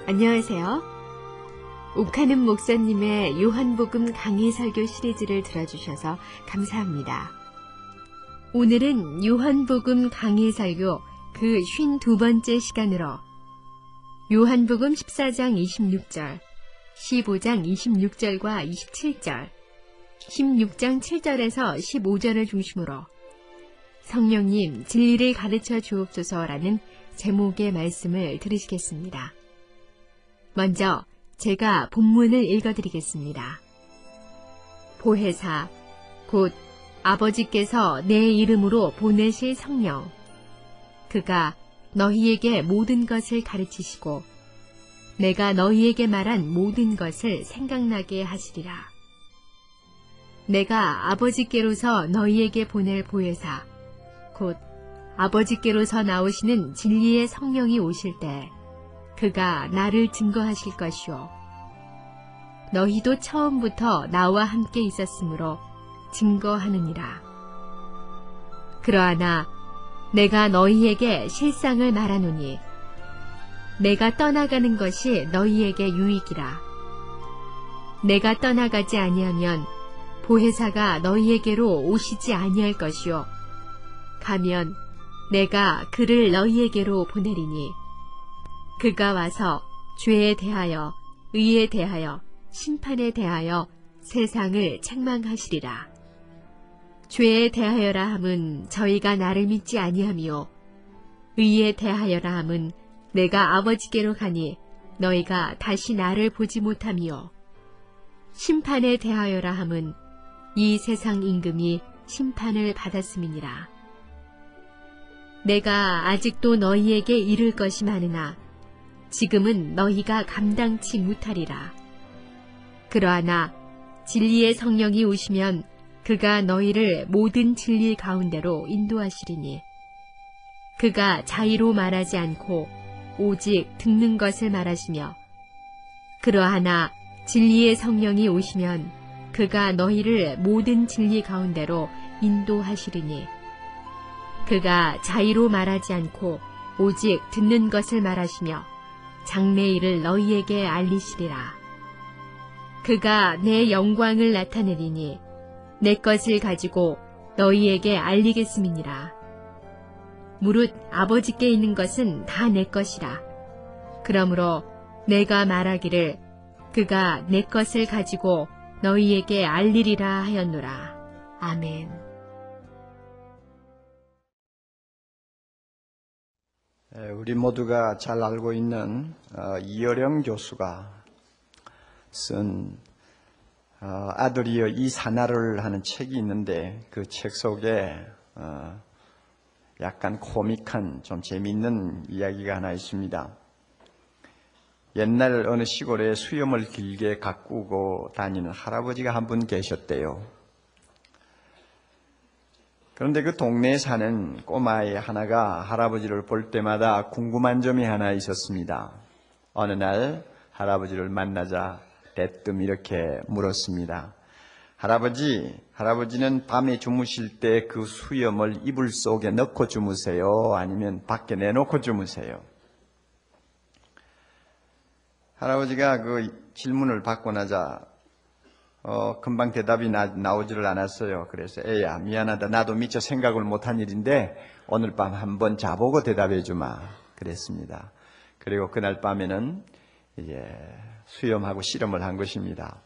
안녕하세요. 옥하는 목사님의 요한복음 강의 설교 시리즈를 들어주셔서 감사합니다. 오늘은 요한복음 강의 설교 그 52번째 시간으로 요한복음 14장 26절, 15장 26절과 27절, 16장 7절에서 15절을 중심으로 성령님 진리를 가르쳐 주옵소서라는 제목의 말씀을 들으시겠습니다. 먼저 제가 본문을 읽어드리겠습니다. 보혜사, 곧 아버지께서 내 이름으로 보내실 성령, 그가 너희에게 모든 것을 가르치시고 내가 너희에게 말한 모든 것을 생각나게 하시리라. 내가 아버지께로서 너희에게 보낼 보혜사, 곧 아버지께로서 나오시는 진리의 성령이 오실 때 그가 나를 증거하실 것이요. 너희도 처음부터 나와 함께 있었으므로 증거하느니라. 그러하나 내가 너희에게 실상을 말하노니 내가 떠나가는 것이 너희에게 유익이라. 내가 떠나가지 아니하면 보혜사가 너희에게로 오시지 아니할 것이요. 가면 내가 그를 너희에게로 보내리니 그가 와서 죄에 대하여, 의에 대하여, 심판에 대하여 세상을 책망하시리라. 죄에 대하여라 함은 저희가 나를 믿지 아니하며, 의에 대하여라 함은 내가 아버지께로 가니 너희가 다시 나를 보지 못하며, 심판에 대하여라 함은 이 세상 임금이 심판을 받았음이니라. 내가 아직도 너희에게 이를 것이 많으나 지금은 너희가 감당치 못하리라. 그러하나 진리의 성령이 오시면 그가 너희를 모든 진리 가운데로 인도하시리니 그가 자의로 말하지 않고 오직 듣는 것을 말하시며, 그러하나 진리의 성령이 오시면 그가 너희를 모든 진리 가운데로 인도하시리니 그가 자의로 말하지 않고 오직 듣는 것을 말하시며 장래일을 너희에게 알리시리라. 그가 내 영광을 나타내리니 내 것을 가지고 너희에게 알리겠음이니라. 무릇 아버지께 있는 것은 다 내 것이라. 그러므로 내가 말하기를 그가 내 것을 가지고 너희에게 알리리라 하였노라. 아멘. 우리 모두가 잘 알고 있는 이어령 교수가 쓴 아들이여 이 사나를 하는 책이 있는데, 그 책 속에 약간 코믹한 좀 재미있는 이야기가 하나 있습니다. 옛날 어느 시골에 수염을 길게 가꾸고 다니는 할아버지가 한 분 계셨대요. 그런데 그 동네에 사는 꼬마아이 하나가 할아버지를 볼 때마다 궁금한 점이 하나 있었습니다. 어느 날 할아버지를 만나자 대뜸 이렇게 물었습니다. 할아버지는 밤에 주무실 때 그 수염을 이불 속에 넣고 주무세요? 아니면 밖에 내놓고 주무세요? 할아버지가 그 질문을 받고 나자 금방 대답이 나오지를 않았어요. 그래서 애야, 미안하다. 나도 미처 생각을 못한 일인데 오늘 밤 한번 자보고 대답해 주마. 그랬습니다. 그리고 그날 밤에는 이제 수염하고 씨름을 한 것입니다.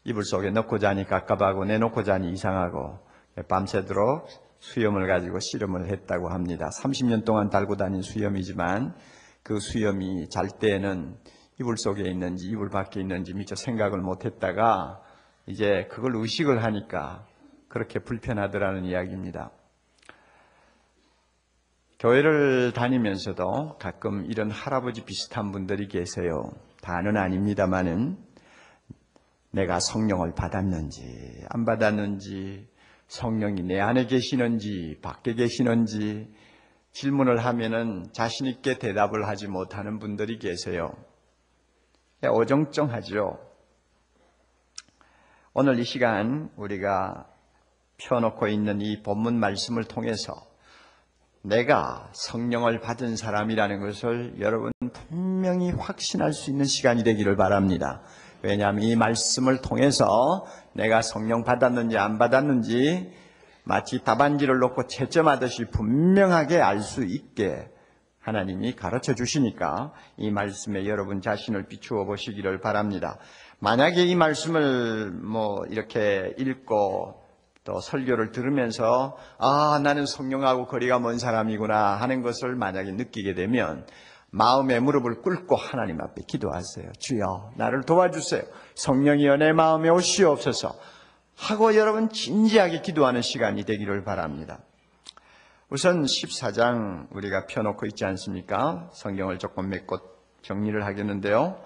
이불 속에 넣고 자니 깝깝하고 내놓고 자니 이상하고 밤새도록 수염을 가지고 씨름을 했다고 합니다. 30년 동안 달고 다닌 수염이지만 그 수염이 잘 때에는 이불 속에 있는지 이불 밖에 있는지 미처 생각을 못했다가 이제 그걸 의식을 하니까 그렇게 불편하더라는 이야기입니다. 교회를 다니면서도 가끔 이런 할아버지 비슷한 분들이 계세요. 다는 아닙니다만은 내가 성령을 받았는지 안 받았는지, 성령이 내 안에 계시는지 밖에 계시는지 질문을 하면은 자신 있게 대답을 하지 못하는 분들이 계세요. 어정쩡하죠. 오늘 이 시간 우리가 펴놓고 있는 이 본문 말씀을 통해서 내가 성령을 받은 사람이라는 것을 여러분 분명히 확신할 수 있는 시간이 되기를 바랍니다. 왜냐하면 이 말씀을 통해서 내가 성령 받았는지 안 받았는지 마치 답안지를 놓고 채점하듯이 분명하게 알 수 있게 하나님이 가르쳐 주시니까 이 말씀에 여러분 자신을 비추어 보시기를 바랍니다. 만약에 이 말씀을 이렇게 읽고 또 설교를 들으면서 나는 성령하고 거리가 먼 사람이구나 하는 것을 만약에 느끼게 되면 마음의 무릎을 꿇고 하나님 앞에 기도하세요. 주여 나를 도와주세요. 성령이여 내 마음에 오시옵소서 하고 여러분 진지하게 기도하는 시간이 되기를 바랍니다. 우선 14장 우리가 펴놓고 있지 않습니까? 성경을 조금 몇 곳 정리를 하겠는데요.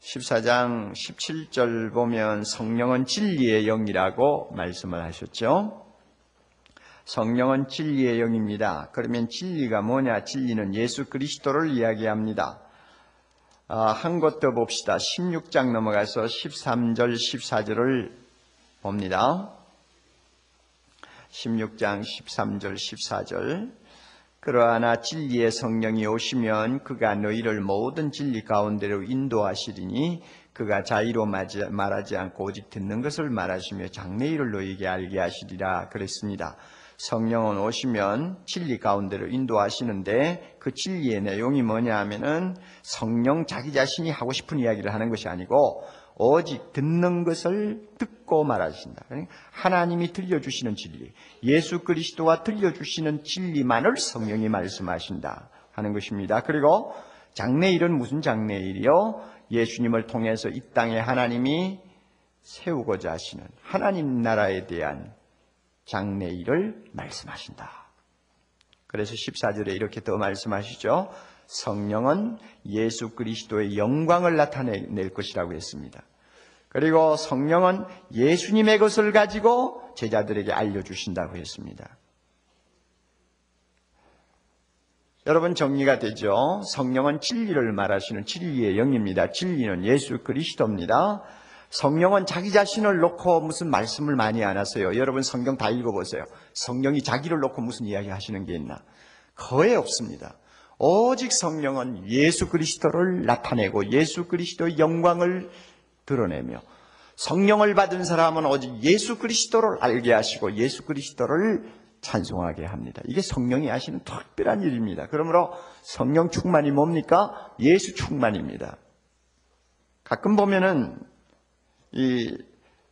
14장 17절 보면 성령은 진리의 영이라고 말씀을 하셨죠. 성령은 진리의 영입니다. 그러면 진리가 뭐냐? 진리는 예수 그리스도를 이야기합니다. 한 곳 더 봅시다. 16장 넘어가서 13절 14절을 봅니다. 16장 13절 14절 그러하나 진리의 성령이 오시면 그가 너희를 모든 진리 가운데로 인도하시리니 그가 자의로 말하지 않고 오직 듣는 것을 말하시며 장래일을 너희에게 알게 하시리라 그랬습니다. 성령은 오시면 진리 가운데로 인도하시는데 그 진리의 내용이 뭐냐 하면은 성령 자기 자신이 하고 싶은 이야기를 하는 것이 아니고 오직 듣는 것을 듣고 말하신다. 하나님이 들려주시는 진리, 예수 그리스도가 들려주시는 진리만을 성령이 말씀하신다 하는 것입니다. 그리고 장래일은 무슨 장래일이요? 예수님을 통해서 이 땅에 하나님이 세우고자 하시는 하나님 나라에 대한 장래일을 말씀하신다. 그래서 14절에 이렇게 더 말씀하시죠. 성령은 예수 그리스도의 영광을 나타낼 것이라고 했습니다. 그리고 성령은 예수님의 것을 가지고 제자들에게 알려주신다고 했습니다. 여러분 정리가 되죠? 성령은 진리를 말하시는 진리의 영입니다. 진리는 예수 그리스도입니다. 성령은 자기 자신을 놓고 무슨 말씀을 많이 안 하세요. 여러분 성경 다 읽어보세요. 성령이 자기를 놓고 무슨 이야기 하시는 게 있나? 거의 없습니다. 오직 성령은 예수 그리스도를 나타내고 예수 그리스도의 영광을 드러내며 성령을 받은 사람은 오직 예수 그리스도를 알게 하시고 예수 그리스도를 찬송하게 합니다. 이게 성령이 하시는 특별한 일입니다. 그러므로 성령 충만이 뭡니까? 예수 충만입니다. 가끔 보면은 이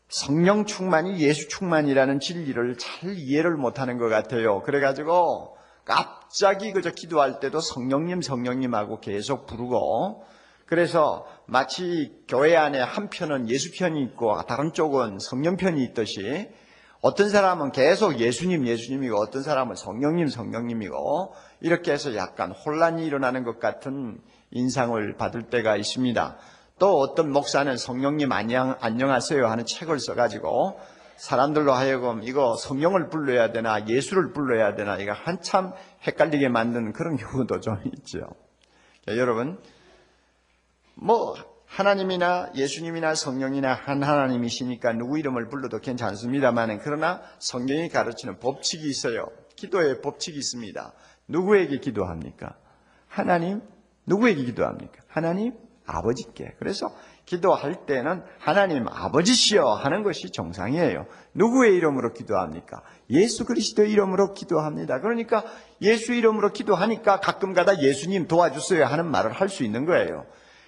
성령 충만이 예수 충만이라는 진리를 잘 이해를 못하는 것 같아요. 그래가지고 갑자기 그저 기도할 때도 성령님 성령님하고 계속 부르고 그래서 마치 교회 안에 한 편은 예수 편이 있고 다른 쪽은 성령 편이 있듯이 어떤 사람은 계속 예수님 예수님이고 어떤 사람은 성령님 성령님이고 이렇게 해서 약간 혼란이 일어나는 것 같은 인상을 받을 때가 있습니다. 또 어떤 목사는 성령님 안녕하세요 하는 책을 써가지고 사람들로 하여금 이거 성령을 불러야 되나 예수를 불러야 되나 이거 한참 헷갈리게 만드는 그런 경우도 좀 있죠. 여러분 하나님이나 예수님이나 성령이나 한 하나님이시니까 누구 이름을 불러도 괜찮습니다만 그러나 성경이 가르치는 법칙이 있어요. 기도의 법칙이 있습니다. 누구에게 기도합니까? 하나님. 누구에게 기도합니까? 하나님 아버지께. 그래서 기도할 때는 하나님 아버지시여 하는 것이 정상이에요. 누구의 이름으로 기도합니까? 예수 그리스도의 이름으로 기도합니다. 그러니까 예수 이름으로 기도하니까 가끔가다 예수님 도와주세요 하는 말을 할 수 있는 거예요.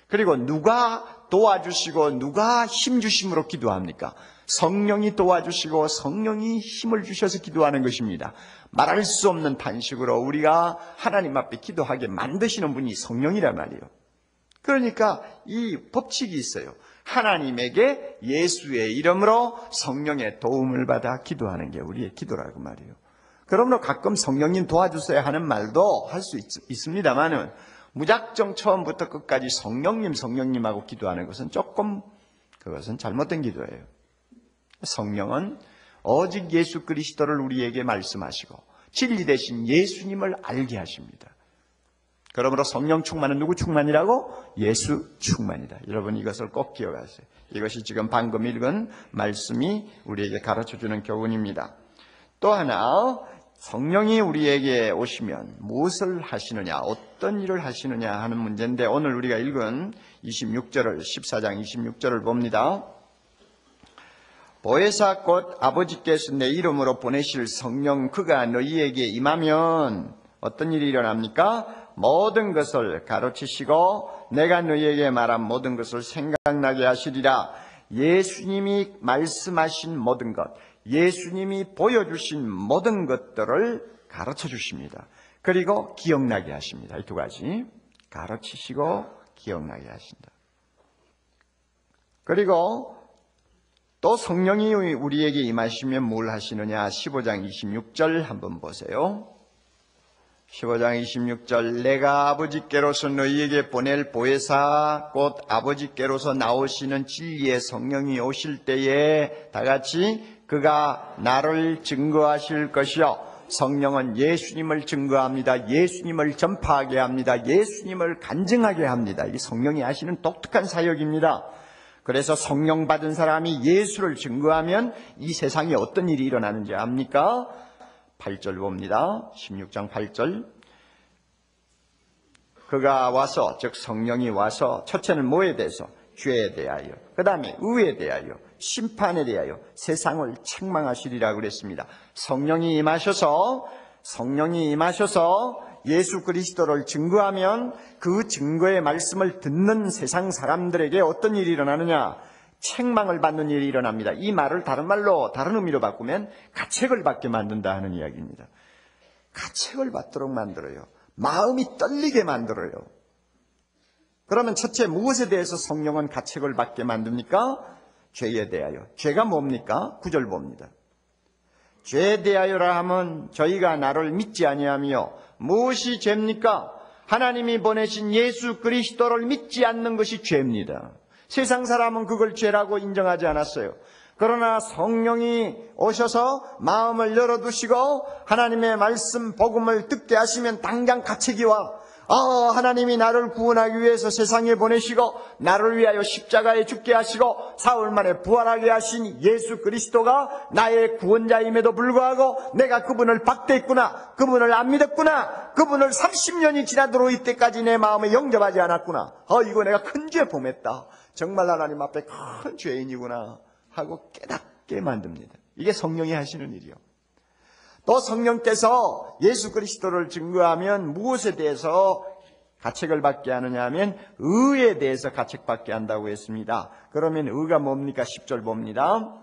그리고 누가 도와주시고 누가 힘 주심으로 기도합니까? 성령이 도와주시고 성령이 힘을 주셔서 기도하는 것입니다. 말할 수 없는 탄식으로 우리가 하나님 앞에 기도하게 만드시는 분이 성령이란 말이에요. 그러니까 이 법칙이 있어요. 하나님에게 예수의 이름으로 성령의 도움을 받아 기도하는 게 우리의 기도라고 말이에요. 그러므로 가끔 성령님 도와주세요 하는 말도 할 수 있습니다만은 무작정 처음부터 끝까지 성령님하고 기도하는 것은 그것은 잘못된 기도예요. 성령은 오직 예수 그리스도를 우리에게 말씀하시고 진리 대신 예수님을 알게 하십니다. 그러므로 성령 충만은 누구 충만이라고? 예수 충만이다. 여러분 이것을 꼭 기억하세요. 이것이 지금 방금 읽은 말씀이 우리에게 가르쳐주는 교훈입니다. 또 하나 성령이 우리에게 오시면 무엇을 하시느냐, 어떤 일을 하시느냐 하는 문제인데, 오늘 우리가 읽은 26절을, 14장 26절을 봅니다. 보혜사 곧 아버지께서 내 이름으로 보내실 성령 그가 너희에게 임하면 어떤 일이 일어납니까? 모든 것을 가르치시고 내가 너희에게 말한 모든 것을 생각나게 하시리라. 예수님이 말씀하신 모든 것, 예수님이 보여주신 모든 것들을 가르쳐 주십니다. 그리고 기억나게 하십니다. 이 두 가지, 가르치시고 기억나게 하신다. 그리고 또 성령이 우리에게 임하시면 뭘 하시느냐? 15장 26절 한번 보세요. 15장 26절 내가 아버지께로서 너희에게 보낼 보혜사 곧 아버지께로서 나오시는 진리의 성령이 오실 때에 다 같이 그가 나를 증거하실 것이요. 성령은 예수님을 증거합니다. 예수님을 전파하게 합니다. 예수님을 간증하게 합니다. 이게 성령이 하시는 독특한 사역입니다. 그래서 성령 받은 사람이 예수를 증거하면 이 세상에 어떤 일이 일어나는지 압니까? 8절 봅니다. 16장 8절. 그가 와서, 즉 성령이 와서 첫째는 뭐에 대해서? 죄에 대하여, 그 다음에 의에 대하여, 심판에 대하여 세상을 책망하시리라고 그랬습니다. 성령이 임하셔서 예수 그리스도를 증거하면 그 증거의 말씀을 듣는 세상 사람들에게 어떤 일이 일어나느냐? 책망을 받는 일이 일어납니다. 이 말을 다른 의미로 바꾸면 가책을 받게 만든다 하는 이야기입니다. 가책을 받도록 만들어요. 마음이 떨리게 만들어요. 그러면 첫째, 무엇에 대해서 성령은 가책을 받게 만듭니까? 죄에 대하여. 죄가 뭡니까? 9절 봅니다. 죄에 대하여라 하면 저희가 나를 믿지 아니하며, 무엇이 죄입니까? 하나님이 보내신 예수 그리스도를 믿지 않는 것이 죄입니다. 세상 사람은 그걸 죄라고 인정하지 않았어요. 그러나 성령이 오셔서 마음을 열어두시고 하나님의 말씀 복음을 듣게 하시면 당장 가책이 와. 하나님이 나를 구원하기 위해서 세상에 보내시고 나를 위하여 십자가에 죽게 하시고 사흘 만에 부활하게 하신 예수 그리스도가 나의 구원자임에도 불구하고 내가 그분을 박대했구나, 그분을 안 믿었구나, 그분을 30년이 지나도록 이때까지 내 마음에 영접하지 않았구나, 이거 내가 큰 죄 범했다, 정말 하나님 앞에 큰 죄인이구나 하고 깨닫게 만듭니다. 이게 성령이 하시는 일이요. 또 성령께서 예수 그리스도를 증거하면 무엇에 대해서 가책을 받게 하느냐 하면 의에 대해서 가책받게 한다고 했습니다. 그러면 의가 뭡니까? 10절 봅니다.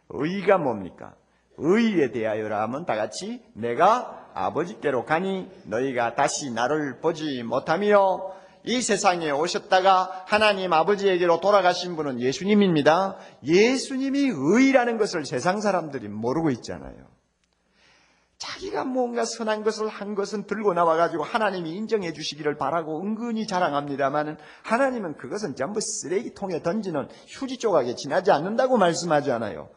의가 뭡니까? 의에 대하여라 하면 다 같이 내가 아버지께로 가니 너희가 다시 나를 보지 못하며, 이 세상에 오셨다가 하나님 아버지에게로 돌아가신 분은 예수님입니다. 예수님이 의라는 것을 세상 사람들이 모르고 있잖아요. 자기가 뭔가 선한 것을 한 것은 들고 나와가지고 하나님이 인정해 주시기를 바라고 은근히 자랑합니다만 하나님은 그것은 전부 쓰레기통에 던지는 휴지 조각에 지나지 않는다고 말씀하잖아요.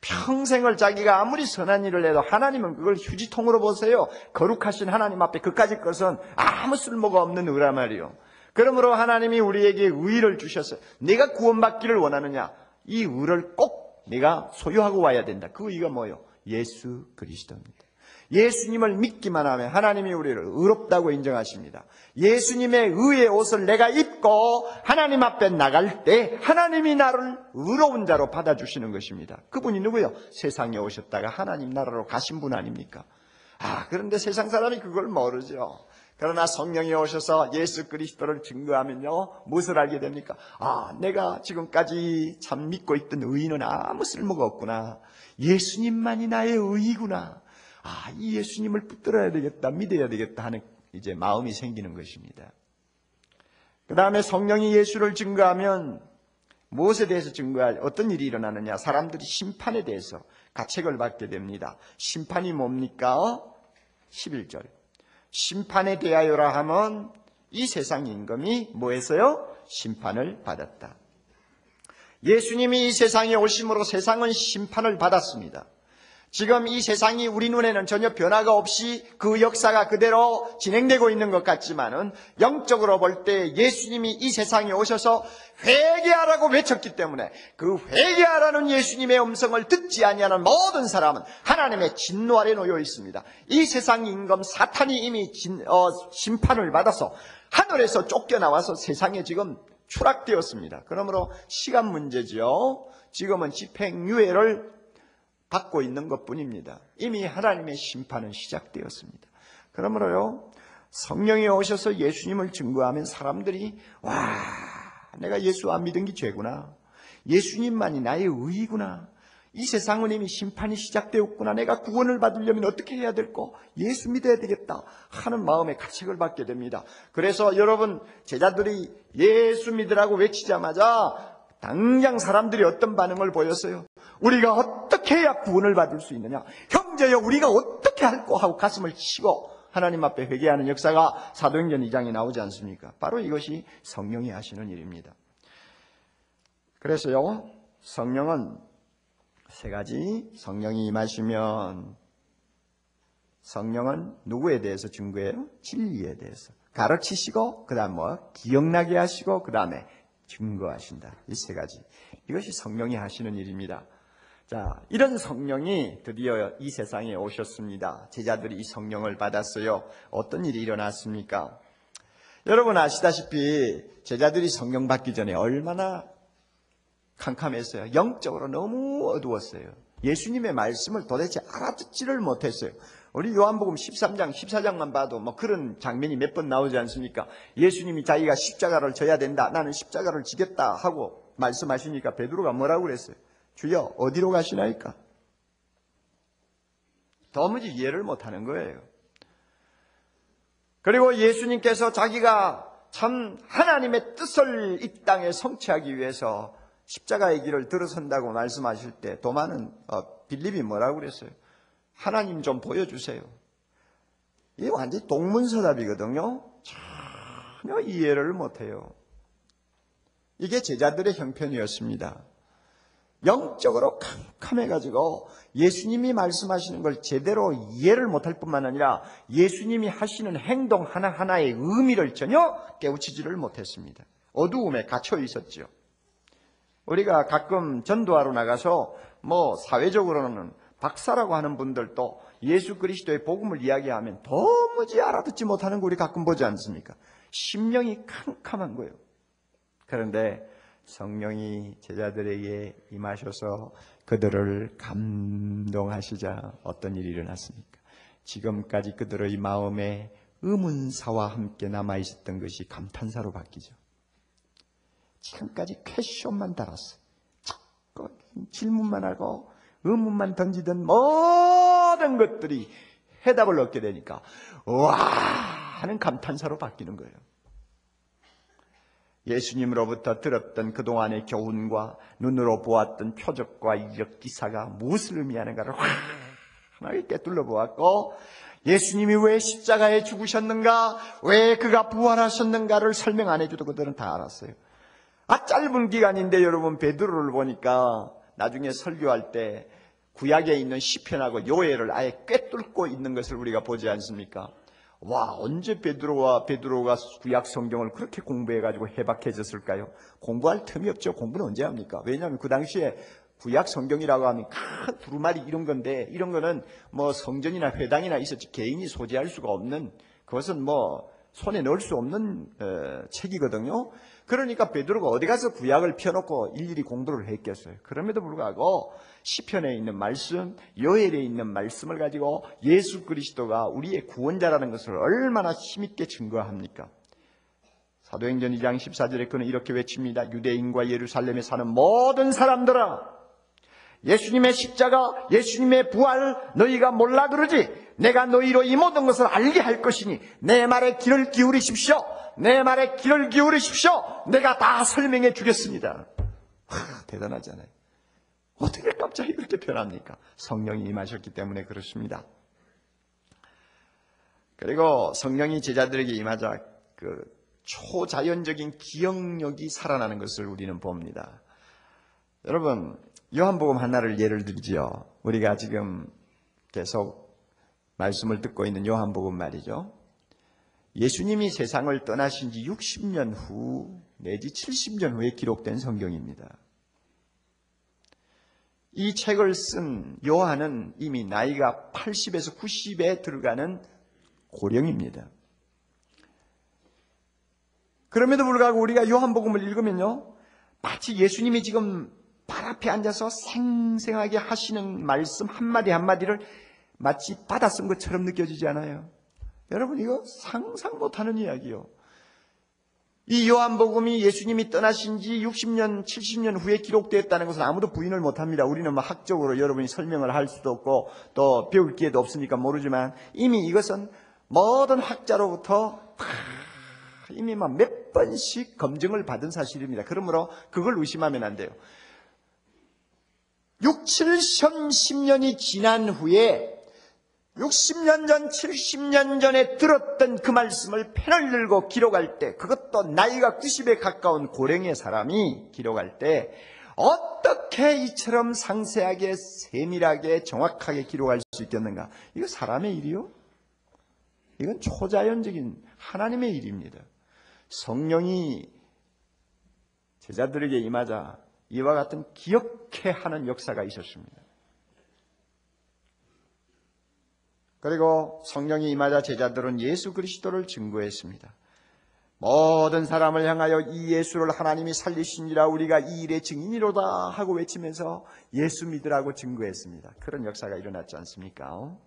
평생을 자기가 아무리 선한 일을 해도 하나님은 그걸 휴지통으로 보세요. 거룩하신 하나님 앞에 그까짓 것은 아무 쓸모가 없는 의란 말이요. 그러므로 하나님이 우리에게 의를 주셨어요. 내가 구원받기를 원하느냐? 이 의를 꼭 내가 소유하고 와야 된다. 그 의가 뭐예요? 예수 그리스도입니다. 예수님을 믿기만 하면 하나님이 우리를 의롭다고 인정하십니다. 예수님의 의의 옷을 내가 입고 하나님 앞에 나갈 때 하나님이 나를 의로운 자로 받아주시는 것입니다. 그분이 누구요? 세상에 오셨다가 하나님 나라로 가신 분 아닙니까? 그런데 세상 사람이 그걸 모르죠. 그러나 성령이 오셔서 예수 그리스도를 증거하면요, 무엇을 알게 됩니까? 내가 지금까지 참 믿고 있던 의인은 아무 쓸모가 없구나. 예수님만이 나의 의이구나. 이 예수님을 붙들어야 되겠다, 믿어야 되겠다 하는 이제 마음이 생기는 것입니다. 그 다음에 성령이 예수를 증거하면 무엇에 대해서 어떤 일이 일어나느냐? 사람들이 심판에 대해서 가책을 받게 됩니다. 심판이 뭡니까? 11절. 심판에 대하여라 하면 이 세상 임금이 뭐 했어요? 심판을 받았다. 예수님이 이 세상에 오심으로 세상은 심판을 받았습니다. 지금 이 세상이 우리 눈에는 전혀 변화가 없이 그 역사가 그대로 진행되고 있는 것 같지만은 영적으로 볼 때 예수님이 이 세상에 오셔서 회개하라고 외쳤기 때문에 그 회개하라는 예수님의 음성을 듣지 아니하는 모든 사람은 하나님의 진노 아래 놓여 있습니다. 이 세상 임금 사탄이 이미 심판을 받아서 하늘에서 쫓겨나와서 세상에 지금 추락되었습니다. 그러므로 시간 문제지요. 지금은 집행유예를 받고 있는 것뿐입니다. 이미 하나님의 심판은 시작되었습니다. 그러므로요, 성령이 오셔서 예수님을 증거하면 사람들이 와, 내가 예수 안 믿은 게 죄구나. 예수님만이 나의 의이구나. 이 세상은 이미 심판이 시작되었구나. 내가 구원을 받으려면 어떻게 해야 될까? 예수 믿어야 되겠다 하는 마음의 가책을 받게 됩니다. 그래서 여러분 제자들이 예수 믿으라고 외치자마자 당장 사람들이 어떤 반응을 보였어요? 우리가 어떻게 해야 구원을 받을 수 있느냐? 형제여, 우리가 어떻게 할꼬 하고 가슴을 치고 하나님 앞에 회개하는 역사가 사도행전 2장에 나오지 않습니까? 바로 이것이 성령이 하시는 일입니다. 그래서요, 성령은 세 가지. 성령이 임하시면 성령은 누구에 대해서 증거해요? 진리에 대해서 가르치시고, 그 다음 기억나게 하시고, 그 다음에 증거하신다. 이 세 가지. 이것이 성령이 하시는 일입니다. 자, 이런 성령이 드디어 이 세상에 오셨습니다. 제자들이 이 성령을 받았어요. 어떤 일이 일어났습니까? 여러분 아시다시피 제자들이 성령 받기 전에 얼마나 캄캄했어요. 영적으로 너무 어두웠어요. 예수님의 말씀을 도대체 알아듣지를 못했어요. 우리 요한복음 13장, 14장만 봐도 그런 장면이 몇 번 나오지 않습니까? 예수님이 자기가 십자가를 져야 된다. 나는 십자가를 지겠다 하고 말씀하시니까 베드로가 뭐라고 그랬어요? 주여, 어디로 가시나이까? 도무지 이해를 못하는 거예요. 그리고 예수님께서 자기가 참 하나님의 뜻을 이 땅에 성취하기 위해서 십자가의 길을 들어선다고 말씀하실 때 도마는 빌립이 뭐라고 그랬어요? 하나님 좀 보여주세요. 이게 완전히 동문서답이거든요. 전혀 이해를 못해요. 이게 제자들의 형편이었습니다. 영적으로 캄캄해가지고 예수님이 말씀하시는 걸 제대로 이해를 못할 뿐만 아니라 예수님이 하시는 행동 하나하나의 의미를 전혀 깨우치지를 못했습니다. 어두움에 갇혀 있었죠. 우리가 가끔 전도하러 나가서 사회적으로는 박사라고 하는 분들도 예수 그리스도의 복음을 이야기하면 도무지 알아듣지 못하는 거 우리 가끔 보지 않습니까? 심령이 캄캄한 거예요. 그런데 성령이 제자들에게 임하셔서 그들을 감동하시자 어떤 일이 일어났습니까? 지금까지 그들의 마음에 의문사와 함께 남아있었던 것이 감탄사로 바뀌죠. 지금까지 퀘션만 달았어요. 자꾸 질문만 하고 의문만 던지던 모든 것들이 해답을 얻게 되니까 와 하는 감탄사로 바뀌는 거예요. 예수님으로부터 들었던 그동안의 교훈과 눈으로 보았던 표적과 이적 기사가 무엇을 의미하는가를 환하게 꿰뚫려 보았고, 예수님이 왜 십자가에 죽으셨는가, 왜 그가 부활하셨는가를 설명 안 해줘도 그들은 다 알았어요. 짧은 기간인데 여러분 베드로를 보니까 나중에 설교할 때 구약에 있는 시편하고 요엘을 아예 꿰뚫고 있는 것을 우리가 보지 않습니까? 와, 언제 베드로가 구약 성경을 그렇게 공부해가지고 해박해졌을까요? 공부할 틈이 없죠. 공부는 언제 합니까? 왜냐하면 그 당시에 구약 성경이라고 하면 큰 두루마리 이런 건데, 이런 거는 성전이나 회당이나 있었지 개인이 소지할 수가 없는, 그것은 손에 넣을 수 없는 책이거든요. 그러니까 베드로가 어디 가서 구약을 펴놓고 일일이 공부를 했겠어요. 그럼에도 불구하고 시편에 있는 말씀, 요엘에 있는 말씀을 가지고 예수 그리스도가 우리의 구원자라는 것을 얼마나 힘있게 증거합니까? 사도행전 2장 14절에 그는 이렇게 외칩니다. 유대인과 예루살렘에 사는 모든 사람들아, 예수님의 십자가, 예수님의 부활 너희가 몰라 그러지? 내가 너희로 이 모든 것을 알게 할 것이니 내 말에 귀를 기울이십시오. 내 말에 귀를 기울이십시오. 내가 다 설명해 주겠습니다. 대단하잖아요. 어떻게 갑자기 그렇게 변합니까? 성령이 임하셨기 때문에 그렇습니다. 그리고 성령이 제자들에게 임하자 그 초자연적인 기억력이 살아나는 것을 우리는 봅니다. 여러분, 요한복음 하나를 예를 들지요. 우리가 지금 계속 말씀을 듣고 있는 요한복음 말이죠. 예수님이 세상을 떠나신 지 60년 후 내지 70년 후에 기록된 성경입니다. 이 책을 쓴 요한은 이미 나이가 80에서 90에 들어가는 고령입니다. 그럼에도 불구하고 우리가 요한복음을 읽으면요, 마치 예수님이 지금 발 앞에 앉아서 생생하게 하시는 말씀 한마디 한마디를 마치 받아 쓴 것처럼 느껴지지 않아요? 여러분, 이거 상상 못하는 이야기요. 이 요한복음이 예수님이 떠나신 지 60년, 70년 후에 기록되었다는 것은 아무도 부인을 못합니다. 우리는 뭐 학적으로 여러분이 설명을 할 수도 없고 또 배울 기회도 없으니까 모르지만 이미 이것은 모든 학자로부터 이미 막 몇 번씩 검증을 받은 사실입니다. 그러므로 그걸 의심하면 안 돼요. 6, 7, 30년이 지난 후에 60년 전, 70년 전에 들었던 그 말씀을 펜을 들고 기록할 때, 그것도 나이가 90에 가까운 고령의 사람이 기록할 때 어떻게 이처럼 상세하게, 세밀하게, 정확하게 기록할 수 있겠는가? 이거 사람의 일이요? 이건 초자연적인 하나님의 일입니다. 성령이 제자들에게 임하자 이와 같은 기억해 하는 역사가 있었습니다. 그리고 성령이 임하자 제자들은 예수 그리스도를 증거했습니다. 모든 사람을 향하여 이 예수를 하나님이 살리시니라 우리가 이 일의 증인이로다 하고 외치면서 예수 믿으라고 증거했습니다. 그런 역사가 일어났지 않습니까?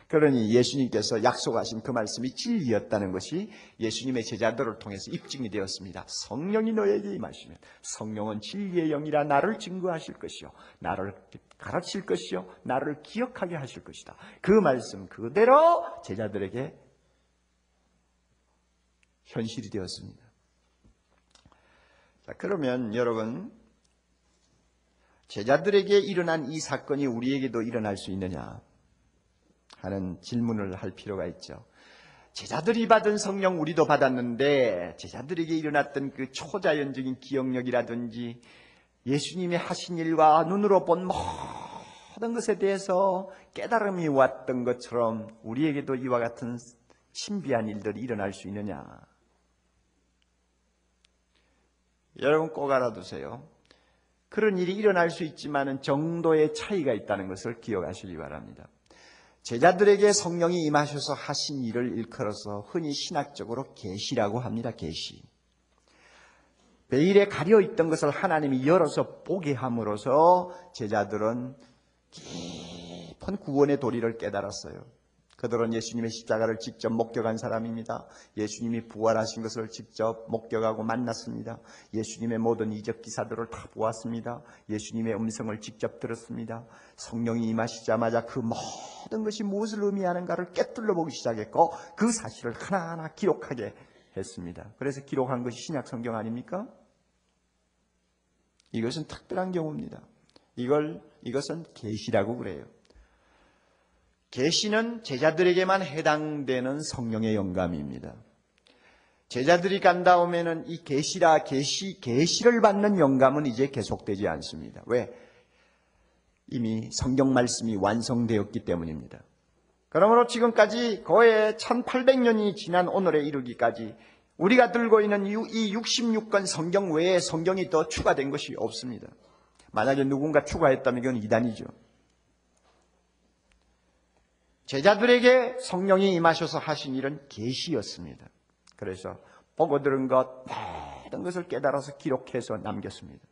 그러니 예수님께서 약속하신 그 말씀이 진리였다는 것이 예수님의 제자들을 통해서 입증이 되었습니다. 성령이 너에게 임하시면 성령은 진리의 영이라 나를 증거하실 것이요 나를 가르칠 것이요 나를 기억하게 하실 것이다. 그 말씀 그대로 제자들에게 현실이 되었습니다. 자, 그러면 여러분, 제자들에게 일어난 이 사건이 우리에게도 일어날 수 있느냐 하는 질문을 할 필요가 있죠. 제자들이 받은 성령 우리도 받았는데 제자들에게 일어났던 그 초자연적인 기억력이라든지 예수님이 하신 일과 눈으로 본 모든 것에 대해서 깨달음이 왔던 것처럼 우리에게도 이와 같은 신비한 일들이 일어날 수 있느냐. 여러분 꼭 알아두세요. 그런 일이 일어날 수 있지만 정도의 차이가 있다는 것을 기억하시기 바랍니다. 제자들에게 성령이 임하셔서 하신 일을 일컬어서 흔히 신학적으로 계시라고 합니다. 계시. 베일에 가려있던 것을 하나님이 열어서 보게 함으로써 제자들은 깊은 구원의 도리를 깨달았어요. 그들은 예수님의 십자가를 직접 목격한 사람입니다. 예수님이 부활하신 것을 직접 목격하고 만났습니다. 예수님의 모든 이적 기사들을 다 보았습니다. 예수님의 음성을 직접 들었습니다. 성령이 임하시자마자 그 모든 것이 무엇을 의미하는가를 꿰뚫러 보기 시작했고 그 사실을 하나하나 기록하게 했습니다. 그래서 기록한 것이 신약 성경 아닙니까? 이것은 특별한 경우입니다. 이것은 계시라고 그래요. 계시는 제자들에게만 해당되는 성령의 영감입니다. 제자들이 간 다음에는 이 계시를 받는 영감은 이제 계속되지 않습니다. 왜? 이미 성경 말씀이 완성되었기 때문입니다. 그러므로 지금까지 거의 1800년이 지난 오늘에 이르기까지 우리가 들고 있는 이 66권 성경 외에 성경이 더 추가된 것이 없습니다. 만약에 누군가 추가했다면 이건 이단이죠. 제자들에게 성령이 임하셔서 하신 일은 계시였습니다. 그래서 보고 들은 것 모든 것을 깨달아서 기록해서 남겼습니다.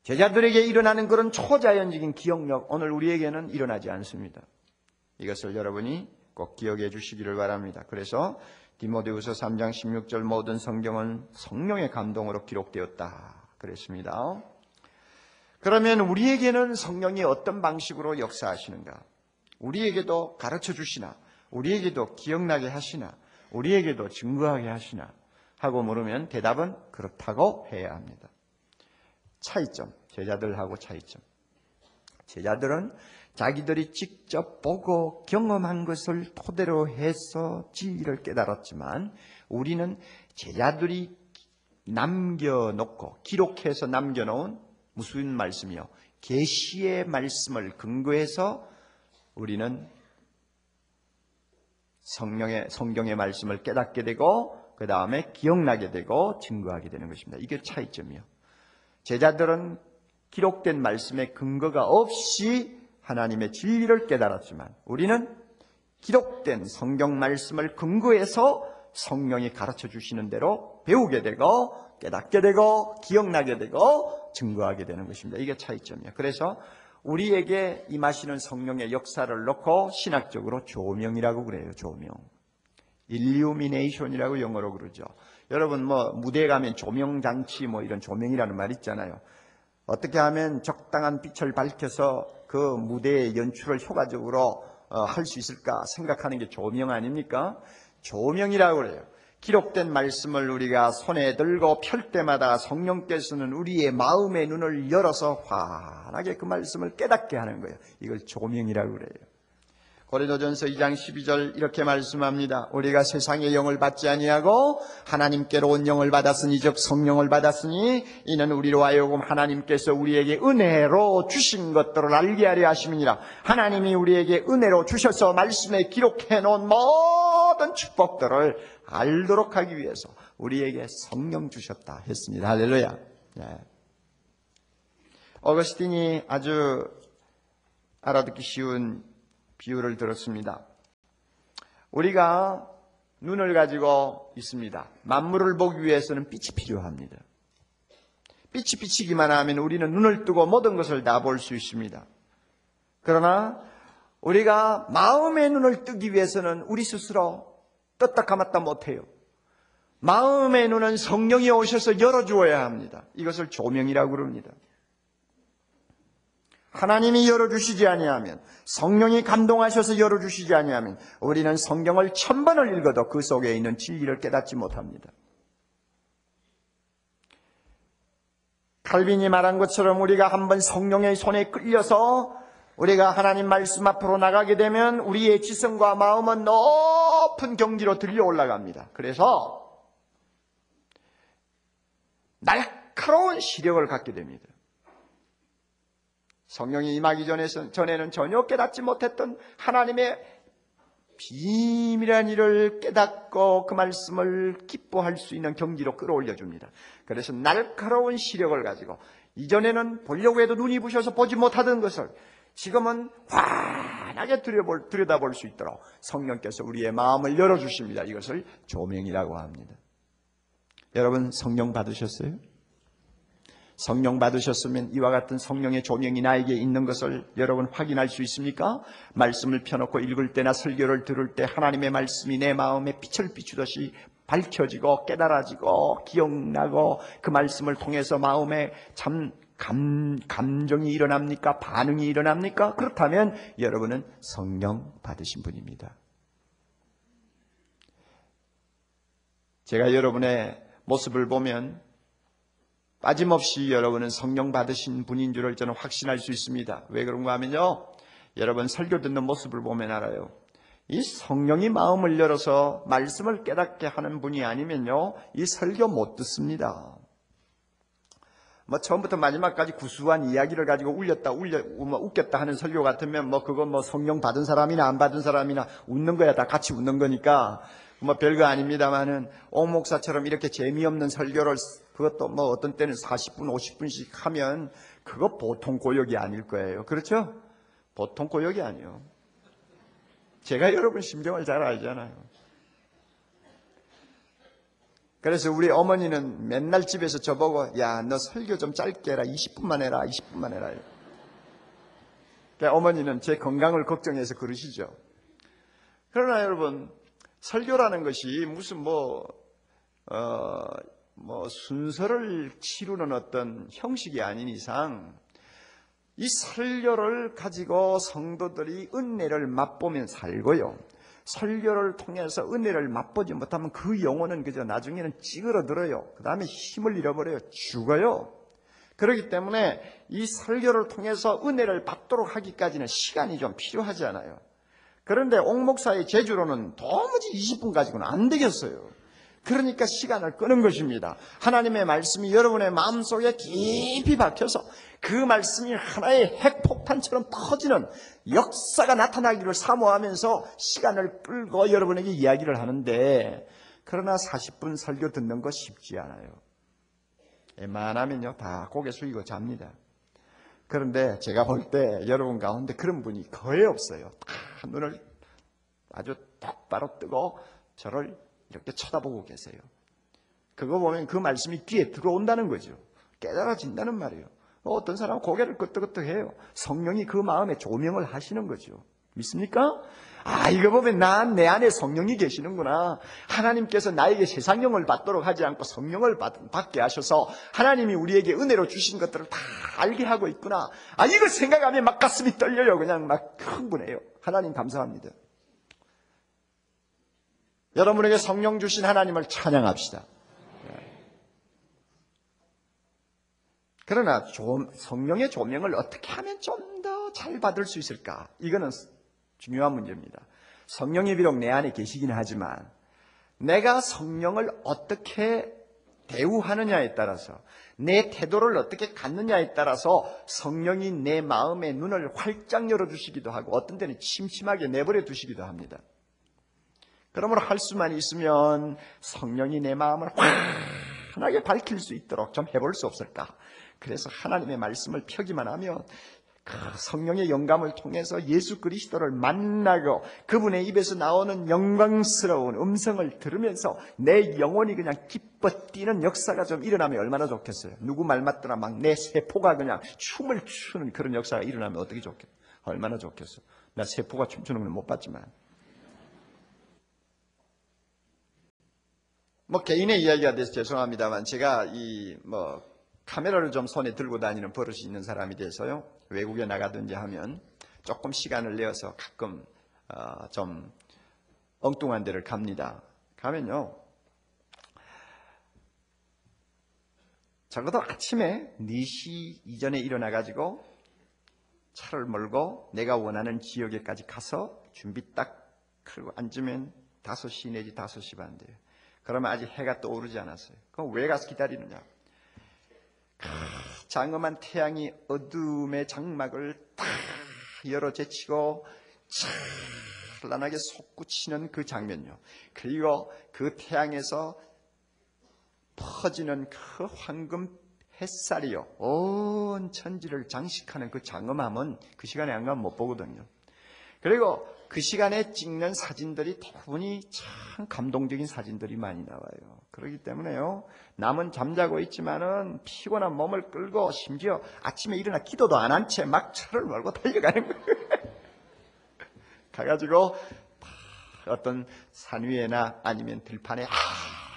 제자들에게 일어나는 그런 초자연적인 기억력 오늘 우리에게는 일어나지 않습니다. 이것을 여러분이 꼭 기억해 주시기를 바랍니다. 그래서 디모데후서 3장 16절 모든 성경은 성령의 감동으로 기록되었다 그랬습니다. 그러면 우리에게는 성령이 어떤 방식으로 역사하시는가? 우리에게도 가르쳐 주시나? 우리에게도 기억나게 하시나? 우리에게도 증거하게 하시나? 하고 물으면 대답은 그렇다고 해야 합니다. 차이점, 제자들하고 차이점. 제자들은 자기들이 직접 보고 경험한 것을 토대로 해서 진리를 깨달았지만 우리는 제자들이 남겨놓고 기록해서 남겨놓은 무슨 말씀이요? 계시의 말씀을 근거해서 우리는 성경의 말씀을 깨닫게 되고 그 다음에 기억나게 되고 증거하게 되는 것입니다. 이게 차이점이요. 제자들은 기록된 말씀에 근거가 없이 하나님의 진리를 깨달았지만 우리는 기록된 성경 말씀을 근거해서 성령이 가르쳐 주시는 대로 배우게 되고 깨닫게 되고 기억나게 되고 증거하게 되는 것입니다. 이게 차이점이에요. 그래서 우리에게 임하시는 성령의 역사를 놓고 신학적으로 조명이라고 그래요. 조명. 일루미네이션이라고 영어로 그러죠. 여러분 무대에 가면 조명장치 이런 조명이라는 말 있잖아요. 어떻게 하면 적당한 빛을 밝혀서 그 무대의 연출을 효과적으로 할 수 있을까 생각하는 게 조명 아닙니까? 조명이라고 그래요. 기록된 말씀을 우리가 손에 들고 펼 때마다 성령께서는 우리의 마음의 눈을 열어서 환하게 그 말씀을 깨닫게 하는 거예요. 이걸 조명이라고 그래요. 고린도전서 2장 12절 이렇게 말씀합니다. 우리가 세상의 영을 받지 아니하고 하나님께로 온 영을 받았으니 즉 성령을 받았으니 이는 우리로 하여금 하나님께서 우리에게 은혜로 주신 것들을 알게 하려 하심이니라. 하나님이 우리에게 은혜로 주셔서 말씀에 기록해 놓은 모든 축복들을 알도록 하기 위해서 우리에게 성령 주셨다 했습니다. 할렐루야. 네. 어거스틴이 아주 알아듣기 쉬운 비유를 들었습니다. 우리가 눈을 가지고 있습니다. 만물을 보기 위해서는 빛이 필요합니다. 빛이 비치기만 하면 우리는 눈을 뜨고 모든 것을 다 볼 수 있습니다. 그러나 우리가 마음의 눈을 뜨기 위해서는 우리 스스로 떴다 감았다 못해요. 마음의 눈은 성령이 오셔서 열어주어야 합니다. 이것을 조명이라고 그럽니다. 하나님이 열어주시지 아니하면, 성령이 감동하셔서 열어주시지 아니하면 우리는 성경을 1000번을 읽어도 그 속에 있는 진리를 깨닫지 못합니다. 칼빈이 말한 것처럼 우리가 한번 성령의 손에 끌려서 우리가 하나님 말씀 앞으로 나가게 되면 우리의 지성과 마음은 높은 경지로 들려 올라갑니다. 그래서 날카로운 시력을 갖게 됩니다. 성령이 임하기 전에는 전혀 깨닫지 못했던 하나님의 비밀한 일을 깨닫고 그 말씀을 기뻐할 수 있는 경지로 끌어올려 줍니다. 그래서 날카로운 시력을 가지고 이전에는 보려고 해도 눈이 부셔서 보지 못하던 것을 지금은 환하게 들여다볼 수 있도록 성령께서 우리의 마음을 열어주십니다. 이것을 조명이라고 합니다. 여러분 성령 받으셨어요? 성령 받으셨으면 이와 같은 성령의 조명이 나에게 있는 것을 여러분 확인할 수 있습니까? 말씀을 펴놓고 읽을 때나 설교를 들을 때 하나님의 말씀이 내 마음에 빛을 비추듯이 밝혀지고 깨달아지고 기억나고 그 말씀을 통해서 마음에 참 감정이 일어납니까? 반응이 일어납니까? 그렇다면 여러분은 성령 받으신 분입니다. 제가 여러분의 모습을 보면 빠짐없이 여러분은 성령 받으신 분인 줄을 저는 확신할 수 있습니다. 왜 그런가 하면요, 여러분 설교 듣는 모습을 보면 알아요. 이 성령이 마음을 열어서 말씀을 깨닫게 하는 분이 아니면요, 이 설교 못 듣습니다. 처음부터 마지막까지 구수한 이야기를 가지고 웃겼다 하는 설교 같으면 그건 성령 받은 사람이나 안 받은 사람이나 웃는 거야. 다 같이 웃는 거니까 별거 아닙니다만은 옥 목사처럼 이렇게 재미없는 설교를 그것도 어떤 때는 40분 50분씩 하면 그거 보통 고역이 아닐 거예요. 그렇죠? 보통 고역이 아니에요. 제가 여러분 심정을 잘 알잖아요. 그래서 우리 어머니는 맨날 집에서 저보고 야, 너 설교 좀 짧게 해라. 20분만 해라. 20분만 해라. 그러니까 어머니는 제 건강을 걱정해서 그러시죠. 그러나 여러분 설교라는 것이 무슨 순서를 치르는 어떤 형식이 아닌 이상 이 설교를 가지고 성도들이 은혜를 맛보면 살고요. 설교를 통해서 은혜를 맛보지 못하면 그 영혼은 그저 나중에는 찌그러들어요. 그 다음에 힘을 잃어버려요. 죽어요. 그렇기 때문에 이 설교를 통해서 은혜를 받도록 하기까지는 시간이 좀 필요하잖아요. 그런데 옥 목사의 재주로는 도무지 20분 가지고는 안 되겠어요. 그러니까 시간을 끄는 것입니다. 하나님의 말씀이 여러분의 마음속에 깊이 박혀서 그 말씀이 하나의 핵폭탄처럼 터지는 역사가 나타나기를 사모하면서 시간을 끌고 여러분에게 이야기를 하는데, 그러나 40분 설교 듣는 거 쉽지 않아요. 웬만하면요 다 고개 숙이고 잡니다. 그런데 제가 볼 때 여러분 가운데 그런 분이 거의 없어요. 다 눈을 아주 똑바로 뜨고 저를 이렇게 쳐다보고 계세요. 그거 보면 그 말씀이 귀에 들어온다는 거죠. 깨달아진다는 말이에요. 어떤 사람은 고개를 끄덕끄덕해요. 성령이 그 마음에 조명을 하시는 거죠. 믿습니까? 아, 이거 보면 난 내 안에 성령이 계시는구나. 하나님께서 나에게 세상령을 받도록 하지 않고 성령을 받게 하셔서 하나님이 우리에게 은혜로 주신 것들을 다 알게 하고 있구나. 아, 이거 생각하면 막 가슴이 떨려요. 그냥 막 흥분해요. 하나님 감사합니다. 여러분에게 성령 주신 하나님을 찬양합시다. 그러나 성령의 조명을 어떻게 하면 좀 더 잘 받을 수 있을까? 이거는 중요한 문제입니다. 성령이 비록 내 안에 계시긴 하지만 내가 성령을 어떻게 대우하느냐에 따라서, 내 태도를 어떻게 갖느냐에 따라서 성령이 내 마음의 눈을 활짝 열어주시기도 하고 어떤 때는 침침하게 내버려 두시기도 합니다. 그러므로 할 수만 있으면 성령이 내 마음을 환하게 밝힐 수 있도록 좀 해볼 수 없을까? 그래서 하나님의 말씀을 펴기만 하면 그 성령의 영감을 통해서 예수 그리스도를 만나고 그분의 입에서 나오는 영광스러운 음성을 들으면서 내 영혼이 그냥 기뻐 뛰는 역사가 좀 일어나면 얼마나 좋겠어요. 누구 말 맞더라 막 내 세포가 그냥 춤을 추는 그런 역사가 일어나면 어떻게 좋겠어요. 얼마나 좋겠어요. 나 세포가 춤추는 건 못 봤지만. 뭐 개인의 이야기가 돼서 죄송합니다만 제가 카메라를 좀 손에 들고 다니는 버릇이 있는 사람이 돼서요. 외국에 나가든지 하면 조금 시간을 내어서 가끔 좀 엉뚱한 데를 갑니다. 가면요. 적어도 아침에 4시 이전에 일어나가지고 차를 몰고 내가 원하는 지역에까지 가서 준비 딱 하고 앉으면 5시 내지 5시 반 돼요. 그러면 아직 해가 떠오르지 않았어요. 그럼 왜 가서 기다리느냐? 장엄한 태양이 어둠의 장막을 딱 열어 제치고 찬란하게 솟구치는 그 장면요. 그리고 그 태양에서 퍼지는 그 황금 햇살이요. 온 천지를 장식하는 그 장엄함은 그 시간에 안 가면 못 보거든요. 그리고 그 시간에 찍는 사진들이 대부분이 참 감동적인 사진들이 많이 나와요. 그렇기 때문에요. 남은 잠자고 있지만은 피곤한 몸을 끌고 심지어 아침에 일어나 기도도 안 한 채 막 차를 몰고 달려가는 거예요. 가가지고 어떤 산 위에나 아니면 들판에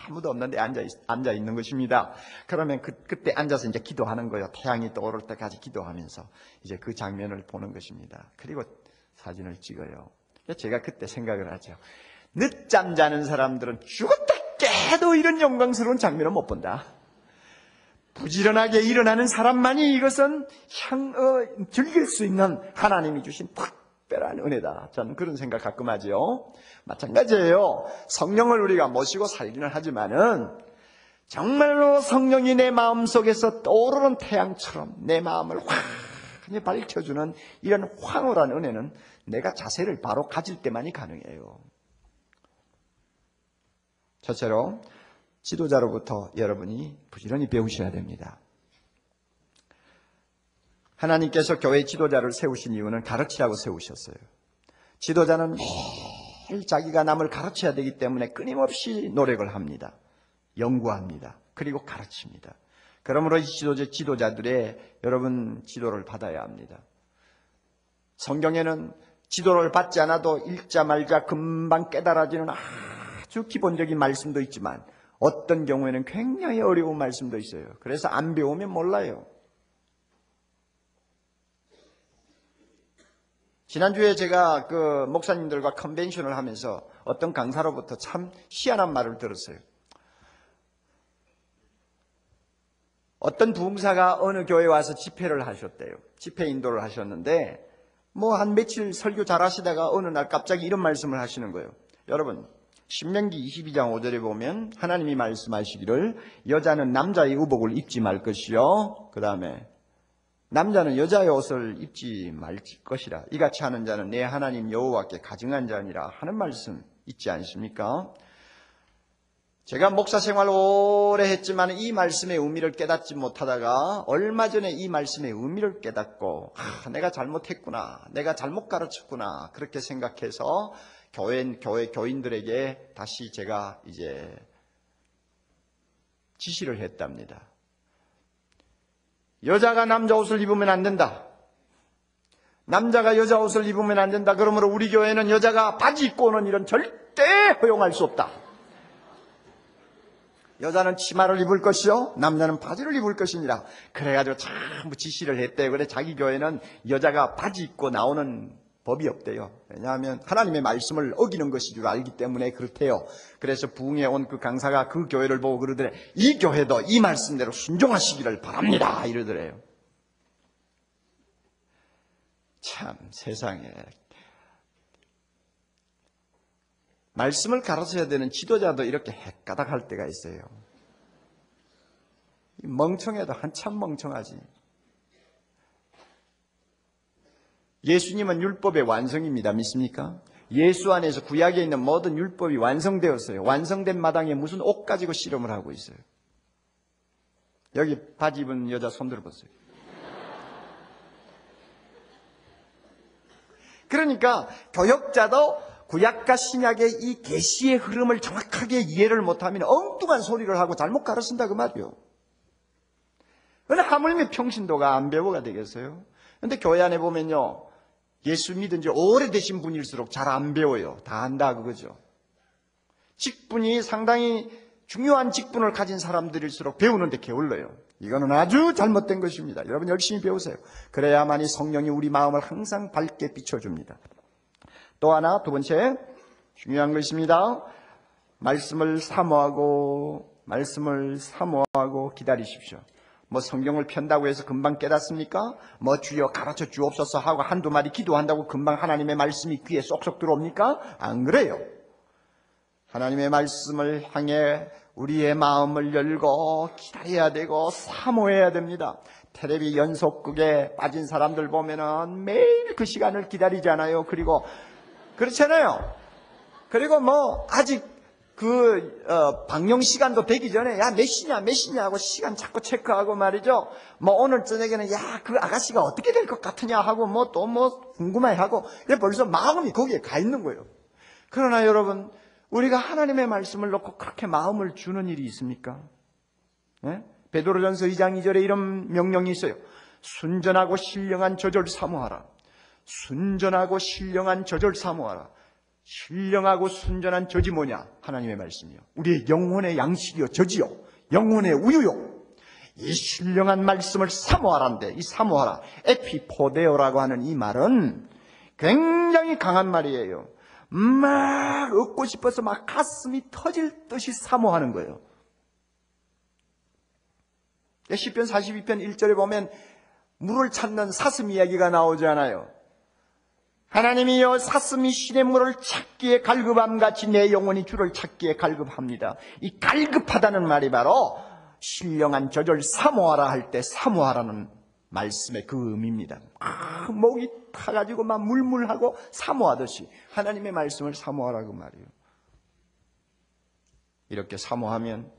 아무도 없는데 앉아 있는 것입니다. 그러면 그때 앉아서 이제 기도하는 거예요. 태양이 떠오를 때까지 기도하면서 이제 그 장면을 보는 것입니다. 그리고 사진을 찍어요. 제가 그때 생각을 하죠. 늦잠 자는 사람들은 죽었다 깨도 이런 영광스러운 장면은 못 본다. 부지런하게 일어나는 사람만이 이것은 즐길 수 있는 하나님이 주신 특별한 은혜다. 저는 그런 생각 가끔 하죠. 마찬가지예요. 성령을 우리가 모시고 살기는 하지만은 정말로 성령이 내 마음속에서 떠오르는 태양처럼 내 마음을 환히 밝혀주는 이런 황홀한 은혜는 내가 자세를 바로 가질 때만이 가능해요. 첫째로 지도자로부터 여러분이 부지런히 배우셔야 됩니다. 하나님께서 교회 지도자를 세우신 이유는 가르치라고 세우셨어요. 지도자는 매일 자기가 남을 가르쳐야 되기 때문에 끊임없이 노력을 합니다. 연구합니다. 그리고 가르칩니다. 그러므로 이 지도자들의 여러분 지도를 받아야 합니다. 성경에는 지도를 받지 않아도 읽자 말자 금방 깨달아지는 아주 기본적인 말씀도 있지만 어떤 경우에는 굉장히 어려운 말씀도 있어요. 그래서 안 배우면 몰라요. 지난주에 제가 그 목사님들과 컨벤션을 하면서 어떤 강사로부터 참 희한한 말을 들었어요. 어떤 부흥사가 어느 교회에 와서 집회를 하셨대요. 집회 인도를 하셨는데 한 며칠 설교 잘 하시다가 어느 날 갑자기 이런 말씀을 하시는 거예요. 여러분, 신명기 22장 5절에 보면 하나님이 말씀하시기를 여자는 남자의 의복을 입지 말 것이요, 그 다음에 남자는 여자의 옷을 입지 말 것이라. 이같이 하는 자는 내 하나님 여호와께 가증한 자니라 하는 말씀 있지 않습니까? 제가 목사 생활 오래 했지만 이 말씀의 의미를 깨닫지 못하다가 얼마 전에 이 말씀의 의미를 깨닫고 내가 잘못했구나, 내가 잘못 가르쳤구나, 그렇게 생각해서 교회 교인들에게 다시 제가 이제 지시를 했답니다. 여자가 남자 옷을 입으면 안 된다. 남자가 여자 옷을 입으면 안 된다. 그러므로 우리 교회는 여자가 바지 입고 오는 일은 절대 허용할 수 없다. 여자는 치마를 입을 것이요, 남자는 바지를 입을 것이니라. 그래가지고 전부 지시를 했대요. 그래 자기 교회는 여자가 바지 입고 나오는 법이 없대요. 왜냐하면 하나님의 말씀을 어기는 것인 줄 알기 때문에 그렇대요. 그래서 부흥에 온 그 강사가 그 교회를 보고 그러더래. 이 교회도 이 말씀대로 순종하시기를 바랍니다, 이러더래요. 참 세상에 말씀을 가르쳐야 되는 지도자도 이렇게 헷가닥할 때가 있어요. 멍청해도 한참 멍청하지. 예수님은 율법의 완성입니다. 믿습니까? 예수 안에서 구약에 있는 모든 율법이 완성되었어요. 완성된 마당에 무슨 옷 가지고 씨름을 하고 있어요. 여기 바지 입은 여자 손 들어보세요. 그러니까 교역자도 구약과 신약의 이 계시의 흐름을 정확하게 이해를 못하면 엉뚱한 소리를 하고 잘못 가르친다 그 말이요. 그런데 하물며 평신도가 안 배워가 되겠어요? 그런데 교회 안에 보면요, 예수 믿은 지 오래되신 분일수록 잘 안 배워요. 다 안다 그거죠. 직분이 상당히 중요한 직분을 가진 사람들일수록 배우는데 게을러요. 이거는 아주 잘못된 것입니다. 여러분 열심히 배우세요. 그래야만이 성령이 우리 마음을 항상 밝게 비춰줍니다. 또 하나, 두 번째 중요한 것입니다. 말씀을 사모하고 기다리십시오. 뭐 성경을 편다고 해서 금방 깨닫습니까? 뭐 주여 가르쳐 주옵소서 하고 한두 마디 기도한다고 금방 하나님의 말씀이 귀에 쏙쏙 들어옵니까? 안 그래요. 하나님의 말씀을 향해 우리의 마음을 열고 기다려야 되고 사모해야 됩니다. 텔레비 연속극에 빠진 사람들 보면은 매일 그 시간을 기다리잖아요. 그리고 그렇잖아요. 그리고 뭐 아직 방영 시간도 되기 전에 야 몇 시냐 하고 시간 자꾸 체크하고 말이죠. 뭐 오늘 저녁에는 야 그 아가씨가 어떻게 될 것 같으냐 하고 뭐 또 뭐 궁금해하고 벌써 마음이 거기에 가 있는 거예요. 그러나 여러분, 우리가 하나님의 말씀을 놓고 그렇게 마음을 주는 일이 있습니까? 네? 베드로전서 2장 2절에 이런 명령이 있어요. 순전하고 신령한 저절 사모하라. 순전하고 신령한 저절 사모하라. 신령하고 순전한 저지 뭐냐? 하나님의 말씀이요. 우리의 영혼의 양식이요, 저지요, 영혼의 우유요. 이 신령한 말씀을 사모하란데, 이 사모하라, 에피포데오라고 하는 이 말은 굉장히 강한 말이에요. 막 얻고 싶어서 막 가슴이 터질 듯이 사모하는 거예요. 시편 42편 1절에 보면 물을 찾는 사슴 이야기가 나오잖아요. 하나님이여 사슴이 시냇물을 찾기에 갈급함같이 내 영혼이 주를 찾기에 갈급합니다. 이 갈급하다는 말이 바로 신령한 저절 사모하라 할 때 사모하라는 말씀의 그 의미입니다. 목이 타가지고 막 물물하고 사모하듯이 하나님의 말씀을 사모하라 그 말이에요. 이렇게 사모하면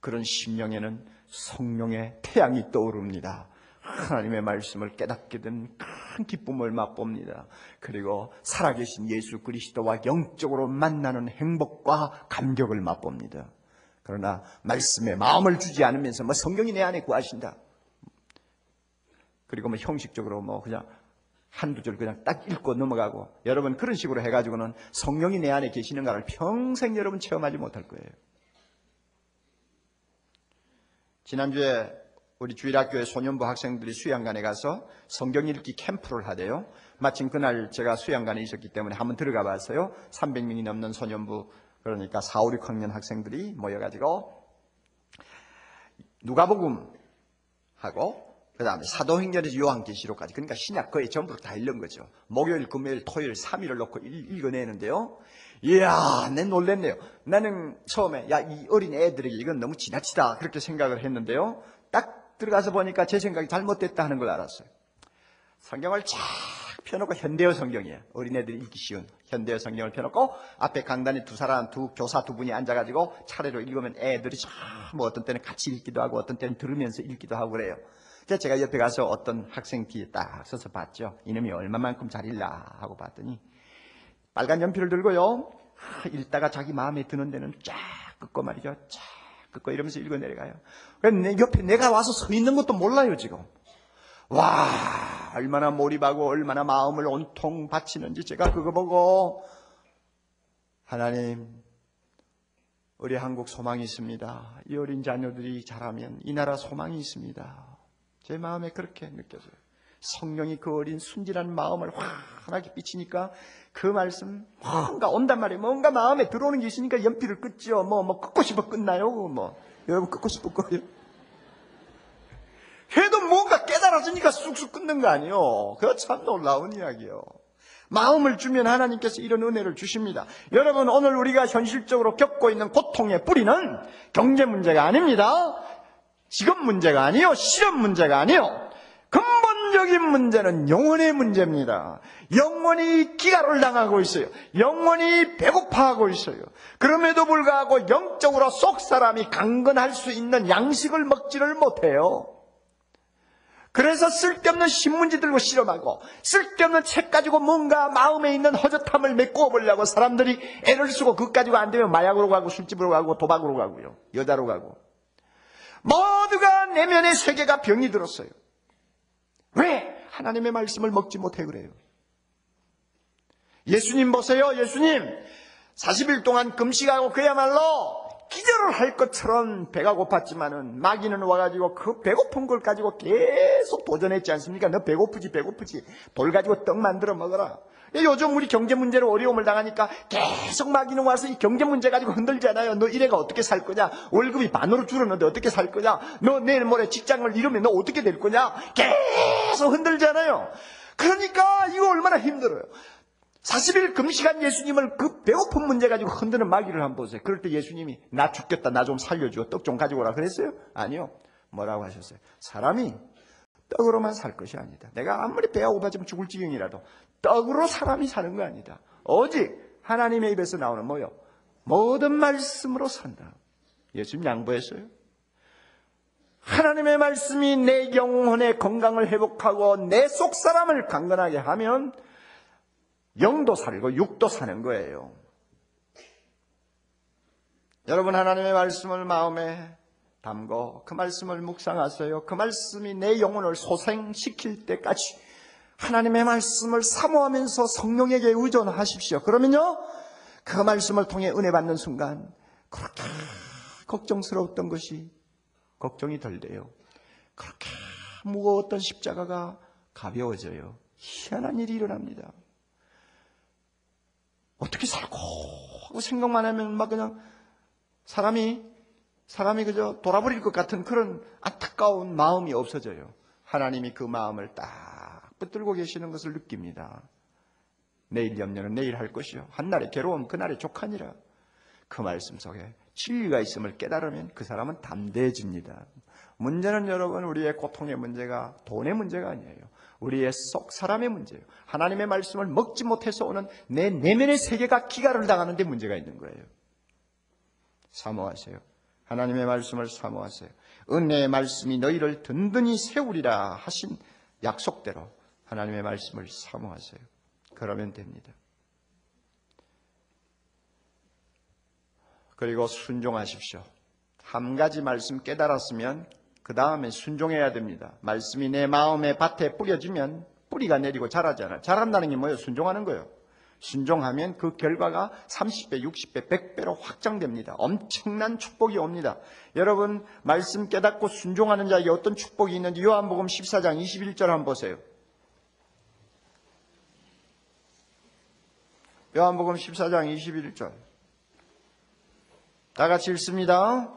그런 심령에는 성령의 태양이 떠오릅니다. 하나님의 말씀을 깨닫게 된 큰 기쁨을 맛봅니다. 그리고 살아계신 예수 그리스도와 영적으로 만나는 행복과 감격을 맛봅니다. 그러나 말씀에 마음을 주지 않으면서 뭐 성경이 내 안에 구하신다, 그리고 뭐 형식적으로 뭐 그냥 한두 줄 그냥 딱 읽고 넘어가고, 여러분 그런 식으로 해가지고는 성령이 내 안에 계시는가를 평생 여러분 체험하지 못할 거예요. 지난주에 우리 주일학교의 소년부 학생들이 수양관에 가서 성경 읽기 캠프를 하대요. 마침 그날 제가 수양관에 있었기 때문에 한번 들어가 봤어요. 300명이 넘는 소년부, 그러니까 4, 5, 6학년 학생들이 모여가지고 누가복음하고 그 다음에 사도행전에서 요한계시록까지, 그러니까 신약 거의 전부 다 읽는 거죠. 목요일, 금요일, 토요일 3일을 놓고 읽어내는데요. 이야, 내 놀랬네요. 나는 처음에 이 어린 애들에게 이건 너무 지나치다 그렇게 생각을 했는데요. 딱 들어가서 보니까 제 생각이 잘못됐다 하는 걸 알았어요. 성경을 쫙 펴놓고, 현대어 성경이에요. 어린애들이 읽기 쉬운 현대어 성경을 펴놓고 앞에 강단에 두 교사 두 분이 앉아가지고 차례로 읽으면 애들이 뭐 어떤 때는 같이 읽기도 하고 어떤 때는 들으면서 읽기도 하고 그래요. 그래서 제가 옆에 가서 어떤 학생 뒤에 딱 서서 봤죠. 이놈이 얼마만큼 잘 읽나 하고 봤더니 빨간 연필을 들고요, 읽다가 자기 마음에 드는 데는 쫙 긋고 말이죠. 쫙 긋고 이러면서 읽어 내려가요. 그래서 옆에 내가 와서 서 있는 것도 몰라요 지금. 와, 얼마나 몰입하고 얼마나 마음을 온통 바치는지 제가 그거 보고, 하나님, 우리 한국 소망이 있습니다. 이 어린 자녀들이 자라면 이 나라 소망이 있습니다. 제 마음에 그렇게 느껴져요. 성령이 그 어린 순진한 마음을 환하게 비치니까 그 말씀 뭔가 온단 말이에요. 뭔가 마음에 들어오는 게 있으니까 연필을 끊죠. 뭐 끊고 싶어 끊나요? 여러분 끊고 싶을 거예요. 해도 뭔가 깨달아지니까 쑥쑥 끊는 거 아니에요. 그거 참 놀라운 이야기예요. 마음을 주면 하나님께서 이런 은혜를 주십니다. 여러분, 오늘 우리가 현실적으로 겪고 있는 고통의 뿌리는 경제 문제가 아닙니다. 직업 문제가 아니에요. 실업 문제가 아니에요. 근본적인 문제는 영혼의 문제입니다. 영혼이 기갈을 당하고 있어요. 영혼이 배고파하고 있어요. 그럼에도 불구하고 영적으로 속 사람이 강건할 수 있는 양식을 먹지를 못해요. 그래서 쓸데없는 신문지 들고 실험하고 쓸데없는 책 가지고 뭔가 마음에 있는 허젓함을 메꾸어 보려고 사람들이 애를 쓰고 그것 가지고 안 되면 마약으로 가고 술집으로 가고 도박으로 가고요. 여자로 가고. 모두가 내면의 세계가 병이 들었어요. 왜? 하나님의 말씀을 먹지 못해 그래요. 예수님 보세요. 예수님 40일 동안 금식하고 그야말로 기절을 할 것처럼 배가 고팠지만은 마귀는 와가지고 그 배고픈 걸 가지고 계속 도전했지 않습니까? 너 배고프지 돌 가지고 떡 만들어 먹어라. 요즘 우리 경제 문제로 어려움을 당하니까 계속 마귀는 와서 이 경제 문제 가지고 흔들잖아요. 너 이래가 어떻게 살 거냐? 월급이 반으로 줄었는데 어떻게 살 거냐? 너 내일 모레 직장을 잃으면 너 어떻게 될 거냐? 계속 흔들잖아요. 그러니까 이거 얼마나 힘들어요. 40일 금식한 예수님을 그 배고픈 문제 가지고 흔드는 마귀를 한번 보세요. 그럴 때 예수님이 나 죽겠다, 나 좀 살려줘, 떡 좀 가지고 오라 그랬어요? 아니요. 뭐라고 하셨어요? 사람이 떡으로만 살 것이 아니다. 내가 아무리 배가 고파지면 죽을 지경이라도 떡으로 사람이 사는 거 아니다. 오직 하나님의 입에서 나오는 뭐요? 모든 말씀으로 산다. 예수님 양보했어요. 하나님의 말씀이 내 영혼의 건강을 회복하고 내 속 사람을 강건하게 하면 영도 살고 육도 사는 거예요. 여러분, 하나님의 말씀을 마음에 담고 그 말씀을 묵상하세요. 그 말씀이 내 영혼을 소생시킬 때까지 하나님의 말씀을 사모하면서 성령에게 의존하십시오. 그러면요, 그 말씀을 통해 은혜 받는 순간 그렇게 걱정스러웠던 것이 걱정이 덜 돼요. 그렇게 무거웠던 십자가가 가벼워져요. 희한한 일이 일어납니다. 어떻게 살고 하고 생각만 하면 막 그냥 사람이 그저 돌아버릴 것 같은 그런 안타까운 마음이 없어져요. 하나님이 그 마음을 딱 붙들고 계시는 것을 느낍니다. 내일 염려는 내일 할 것이요, 한날의 괴로움 그날의 족하니라. 그 말씀 속에 진리가 있음을 깨달으면 그 사람은 담대해집니다. 문제는 여러분, 우리의 고통의 문제가 돈의 문제가 아니에요. 우리의 속 사람의 문제예요. 하나님의 말씀을 먹지 못해서 오는 내 내면의 세계가 기갈을 당하는 데 문제가 있는 거예요. 사모하세요. 하나님의 말씀을 사모하세요. 은혜의 말씀이 너희를 든든히 세우리라 하신 약속대로 하나님의 말씀을 사모하세요. 그러면 됩니다. 그리고 순종하십시오. 한 가지 말씀 깨달았으면 그 다음에 순종해야 됩니다. 말씀이 내 마음의 밭에 뿌려지면 뿌리가 내리고 자라잖아요. 자란다는 게 뭐예요? 순종하는 거예요. 순종하면 그 결과가 30배, 60배, 100배로 확장됩니다. 엄청난 축복이 옵니다. 여러분, 말씀 깨닫고 순종하는 자에게 어떤 축복이 있는지 요한복음 14장 21절 한번 보세요. 요한복음 14장 21절. 다 같이 읽습니다.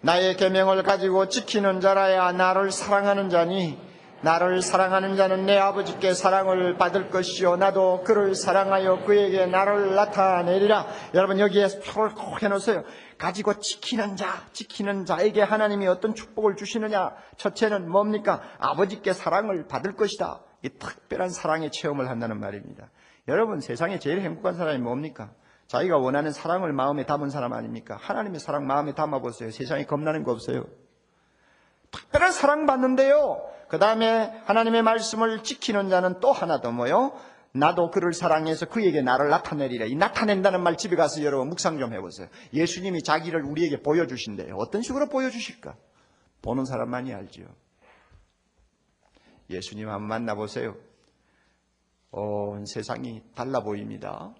나의 계명을 가지고 지키는 자라야 나를 사랑하는 자니 나를 사랑하는 자는 내 아버지께 사랑을 받을 것이요 나도 그를 사랑하여 그에게 나를 나타내리라. 여러분 여기에 표를 꼭 해놓으세요. 가지고 지키는 자에게 하나님이 어떤 축복을 주시느냐. 첫째는 뭡니까? 아버지께 사랑을 받을 것이다. 이 특별한 사랑의 체험을 한다는 말입니다. 여러분 세상에 제일 행복한 사람이 뭡니까? 자기가 원하는 사랑을 마음에 담은 사람 아닙니까? 하나님의 사랑 마음에 담아보세요. 세상에 겁나는 거 없어요. 특별한 사랑 받는데요. 그 다음에 하나님의 말씀을 지키는 자는 또 하나 더 뭐요? 나도 그를 사랑해서 그에게 나를 나타내리라. 이 나타낸다는 말 집에 가서 여러분 묵상 좀 해보세요. 예수님이 자기를 우리에게 보여주신대요. 어떤 식으로 보여주실까? 보는 사람만이 알지요. 예수님 한번 만나보세요. 온 세상이 달라 보입니다.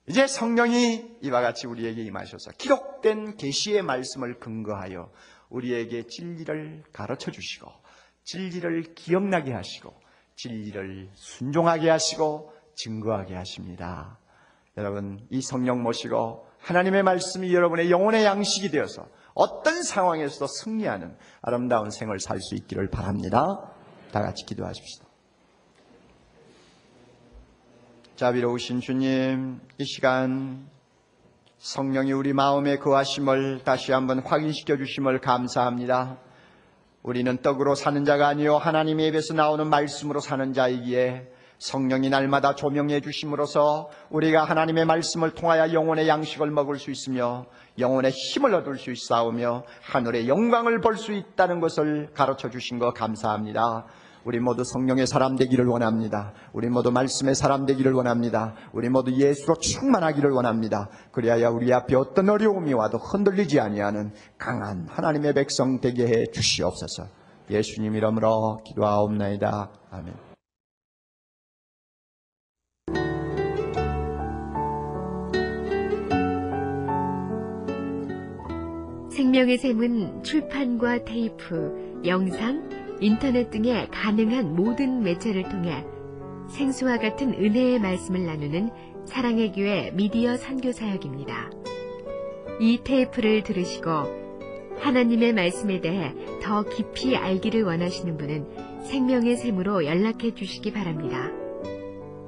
이제 성령이 이와 같이 우리에게 임하셔서 기록된 계시의 말씀을 근거하여 우리에게 진리를 가르쳐 주시고 진리를 기억나게 하시고 진리를 순종하게 하시고 증거하게 하십니다. 여러분 이 성령 모시고 하나님의 말씀이 여러분의 영혼의 양식이 되어서 어떤 상황에서도 승리하는 아름다운 생을 살 수 있기를 바랍니다. 다 같이 기도하십시다. 자비로우신 주님, 이 시간 성령이 우리 마음에 거하심을 다시 한번 확인시켜 주심을 감사합니다. 우리는 떡으로 사는 자가 아니요 하나님의 입에서 나오는 말씀으로 사는 자이기에 성령이 날마다 조명해 주심으로써 우리가 하나님의 말씀을 통하여 영혼의 양식을 먹을 수 있으며 영혼의 힘을 얻을 수 있사오며 하늘의 영광을 볼 수 있다는 것을 가르쳐 주신 것 감사합니다. 우리 모두 성령의 사람 되기를 원합니다. 우리 모두 말씀의 사람 되기를 원합니다. 우리 모두 예수로 충만하기를 원합니다. 그리하여 우리 앞에 어떤 어려움이 와도 흔들리지 아니하는 강한 하나님의 백성 되게 해 주시옵소서. 예수님 이름으로 기도하옵나이다. 아멘. 생명의 샘은 출판과 테이프, 영상, 인터넷 등의 가능한 모든 매체를 통해 생수와 같은 은혜의 말씀을 나누는 사랑의 교회 미디어 선교사역입니다. 이 테이프를 들으시고 하나님의 말씀에 대해 더 깊이 알기를 원하시는 분은 생명의 샘으로 연락해 주시기 바랍니다.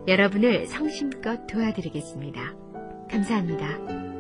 여러분을 성심껏 도와드리겠습니다. 감사합니다.